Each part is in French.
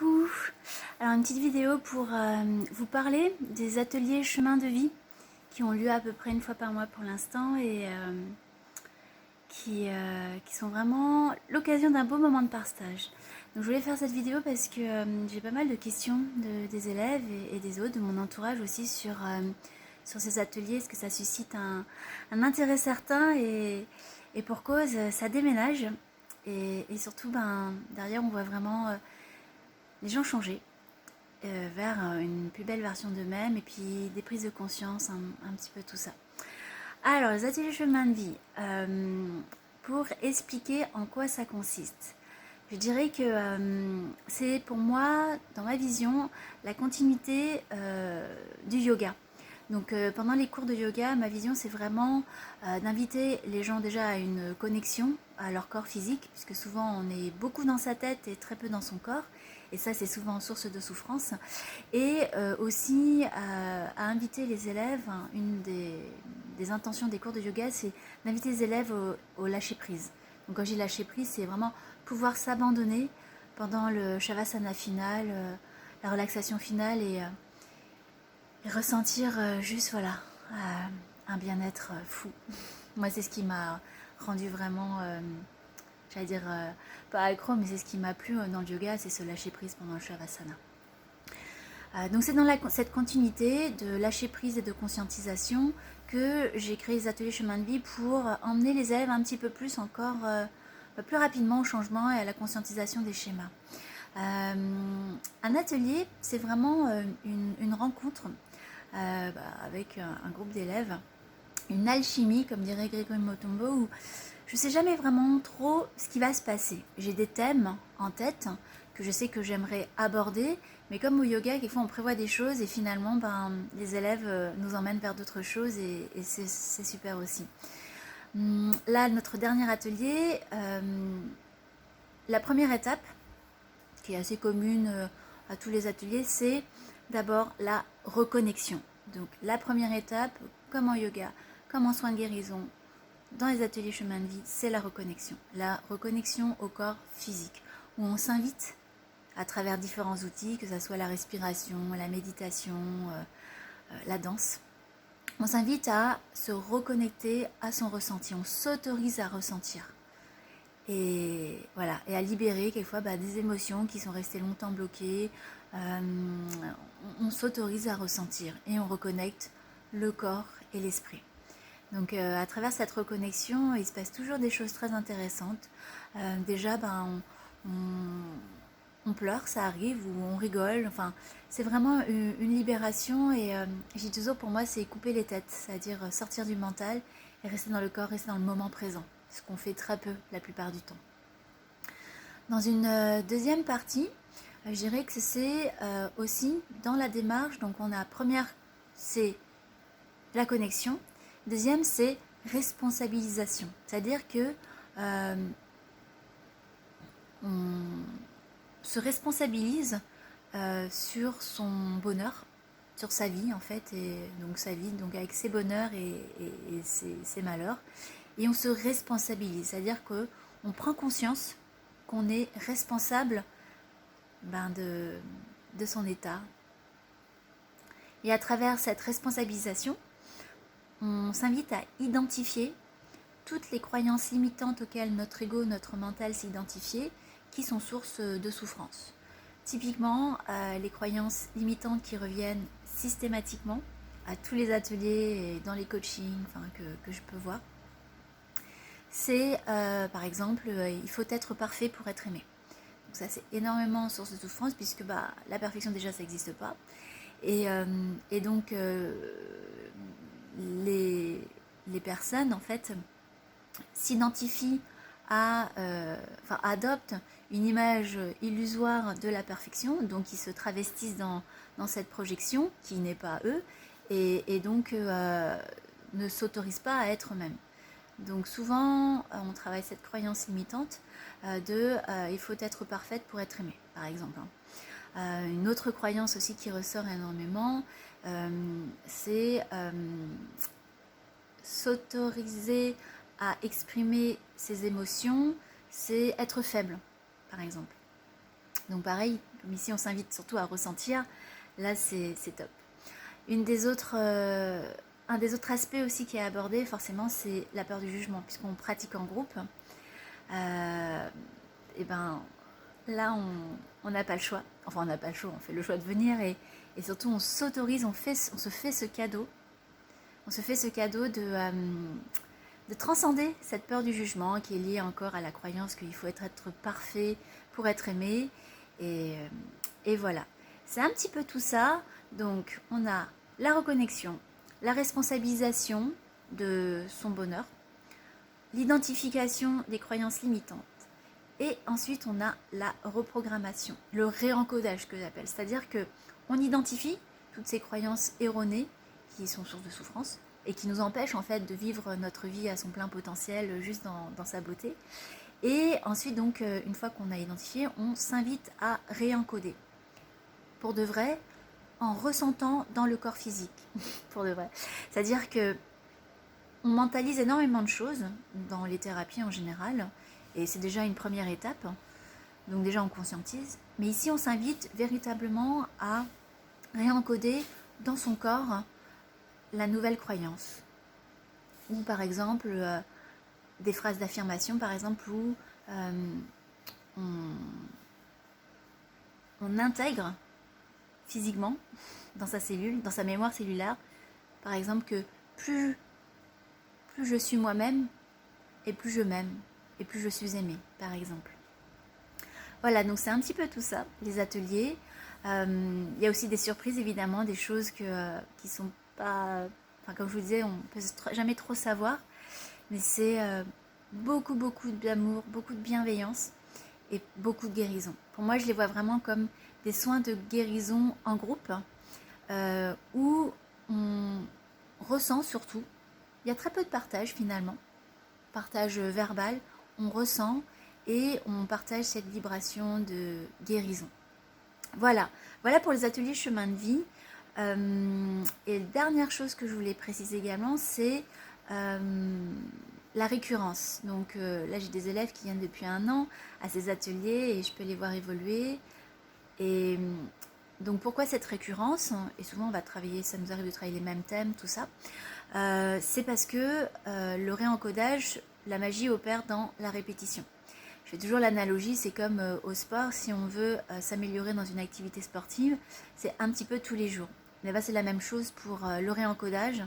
Coucou. Alors une petite vidéo pour vous parler des ateliers chemin de vie qui ont lieu à peu près une fois par mois pour l'instant et qui sont vraiment l'occasion d'un beau moment de partage. Donc je voulais faire cette vidéo parce que j'ai pas mal de questions des élèves et des autres, de mon entourage aussi sur ces ateliers. Est-ce que ça suscite un intérêt certain et pour cause, ça déménage et surtout derrière on voit vraiment les gens changer vers une plus belle version d'eux-mêmes et puis des prises de conscience, un petit peu tout ça. Alors, les ateliers chemin de vie, pour expliquer en quoi ça consiste. Je dirais que c'est pour moi, dans ma vision, la continuité du yoga. Donc pendant les cours de yoga, ma vision c'est vraiment d'inviter les gens déjà à une connexion à leur corps physique, puisque souvent on est beaucoup dans sa tête et très peu dans son corps, et ça c'est souvent source de souffrance. Et aussi à inviter les élèves, une des intentions des cours de yoga, c'est d'inviter les élèves au lâcher prise. Donc quand je dis lâcher prise, c'est vraiment pouvoir s'abandonner pendant le shavasana final, la relaxation finale et ressentir juste voilà un bien-être fou. Moi c'est ce qui m'a rendu vraiment, j'allais dire pas accro, mais c'est ce qui m'a plu dans le yoga, c'est ce lâcher prise pendant le shavasana. Donc c'est dans cette continuité de lâcher prise et de conscientisation que j'ai créé les ateliers chemin de vie pour emmener les élèves un petit peu plus encore, plus rapidement au changement et à la conscientisation des schémas. Un atelier, c'est vraiment une rencontre avec un groupe d'élèves, une alchimie, comme dirait Grégory Motombo, où je ne sais jamais vraiment trop ce qui va se passer. J'ai des thèmes en tête que je sais que j'aimerais aborder, mais comme au yoga, quelquefois on prévoit des choses et finalement les élèves nous emmènent vers d'autres choses et c'est super aussi. Là, notre dernier atelier, la première étape, qui est assez commune à tous les ateliers, c'est d'abord la reconnexion. Donc la première étape, comme en yoga, comme en soins de guérison, dans les ateliers chemin de vie, c'est la reconnexion au corps physique, où on s'invite à travers différents outils, que ce soit la respiration, la méditation, la danse. On s'invite à se reconnecter à son ressenti, on s'autorise à ressentir. Et voilà, et à libérer quelquefois des émotions qui sont restées longtemps bloquées. On s'autorise à ressentir et on reconnecte le corps et l'esprit. Donc à travers cette reconnexion, il se passe toujours des choses très intéressantes. Déjà, on pleure, ça arrive, ou on rigole. Enfin, c'est vraiment une libération. Et J2O, pour moi, c'est couper les têtes, c'est-à-dire sortir du mental et rester dans le corps, rester dans le moment présent. Ce qu'on fait très peu la plupart du temps. Dans une deuxième partie, je dirais que c'est aussi dans la démarche. Donc on a première, c'est la connexion. Deuxième, c'est responsabilisation. C'est-à-dire que on se responsabilise sur son bonheur, sur sa vie en fait, et donc sa vie donc avec ses bonheurs et ses malheurs. Et on se responsabilise, c'est-à-dire qu'on prend conscience qu'on est responsable de son état. Et à travers cette responsabilisation, on s'invite à identifier toutes les croyances limitantes auxquelles notre ego, notre mental s'est identifié, qui sont source de souffrance. Typiquement, les croyances limitantes qui reviennent systématiquement à tous les ateliers et dans les coachings que je peux voir, c'est par exemple, il faut être parfait pour être aimé. Donc ça, c'est énormément source de souffrance puisque la perfection déjà, ça n'existe pas. Et donc, les personnes, en fait, s'identifient adoptent une image illusoire de la perfection, donc ils se travestissent dans cette projection qui n'est pas eux, et donc ne s'autorisent pas à être eux-mêmes. Donc souvent, on travaille cette croyance limitante il faut être parfaite pour être aimée, par exemple. Une autre croyance aussi qui ressort énormément, c'est s'autoriser à exprimer ses émotions, c'est être faible, par exemple. Donc pareil, comme ici on s'invite surtout à ressentir, là c'est top. Un des autres aspects aussi qui est abordé forcément, c'est la peur du jugement, puisqu'on pratique en groupe. Et ben là on n'a pas le choix, enfin on n'a pas le choix, on fait le choix de venir et surtout on s'autorise, on se fait ce cadeau, de transcender cette peur du jugement qui est liée encore à la croyance qu'il faut être parfait pour être aimé. Et voilà, c'est un petit peu tout ça. Donc on a la reconnexion, la responsabilisation de son bonheur, l'identification des croyances limitantes. Et ensuite, on a la reprogrammation, le réencodage que j'appelle. C'est-à-dire qu'on identifie toutes ces croyances erronées qui sont source de souffrance et qui nous empêchent en fait de vivre notre vie à son plein potentiel, juste dans sa beauté. Et ensuite, donc, une fois qu'on a identifié, on s'invite à réencoder. Pour de vrai, en ressentant dans le corps physique. Pour de vrai. C'est-à-dire que on mentalise énormément de choses dans les thérapies en général. Et c'est déjà une première étape. Donc déjà, on conscientise. Mais ici, on s'invite véritablement à réencoder dans son corps la nouvelle croyance. Ou par exemple, des phrases d'affirmation, par exemple, où on intègre physiquement dans sa cellule, dans sa mémoire cellulaire, par exemple, que plus je suis moi-même, et plus je m'aime, et plus je suis aimée, par exemple. Voilà, donc c'est un petit peu tout ça, les ateliers. Il y a aussi des surprises, évidemment, des choses qui sont pas... Enfin, comme je vous disais, on ne peut jamais trop savoir. Mais c'est beaucoup d'amour, beaucoup de bienveillance et beaucoup de guérison. Pour moi, je les vois vraiment comme des soins de guérison en groupe où on ressent surtout, il y a très peu de partage finalement, partage verbal, on ressent et on partage cette vibration de guérison. Voilà pour les ateliers chemin de vie. Et dernière chose que je voulais préciser également, c'est la récurrence. Donc là, j'ai des élèves qui viennent depuis 1 an à ces ateliers et je peux les voir évoluer. Et donc pourquoi cette récurrence? Et souvent, on va travailler, ça nous arrive de travailler les mêmes thèmes, tout ça. C'est parce que le réencodage, la magie opère dans la répétition. Je fais toujours l'analogie, c'est comme au sport, si on veut s'améliorer dans une activité sportive, c'est un petit peu tous les jours. Mais c'est la même chose pour le réencodage.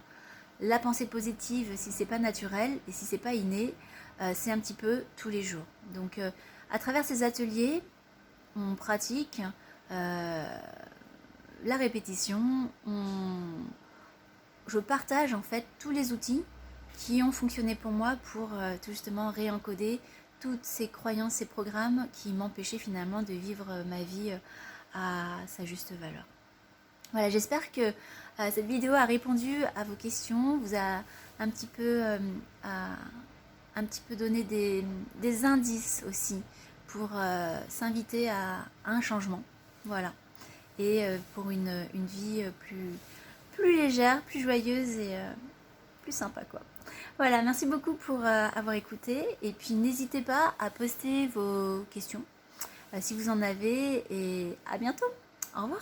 La pensée positive, si c'est pas naturel et si c'est pas inné, c'est un petit peu tous les jours. Donc à travers ces ateliers, on pratique la répétition, je partage en fait tous les outils qui ont fonctionné pour moi pour tout justement réencoder toutes ces croyances, ces programmes qui m'empêchaient finalement de vivre ma vie à sa juste valeur. Voilà, j'espère que cette vidéo a répondu à vos questions, vous a un petit peu donné des indices aussi pour s'inviter à un changement. Voilà. Et pour une vie plus légère, plus joyeuse et plus sympa quoi. Voilà, merci beaucoup pour avoir écouté et puis n'hésitez pas à poster vos questions si vous en avez et à bientôt. Au revoir.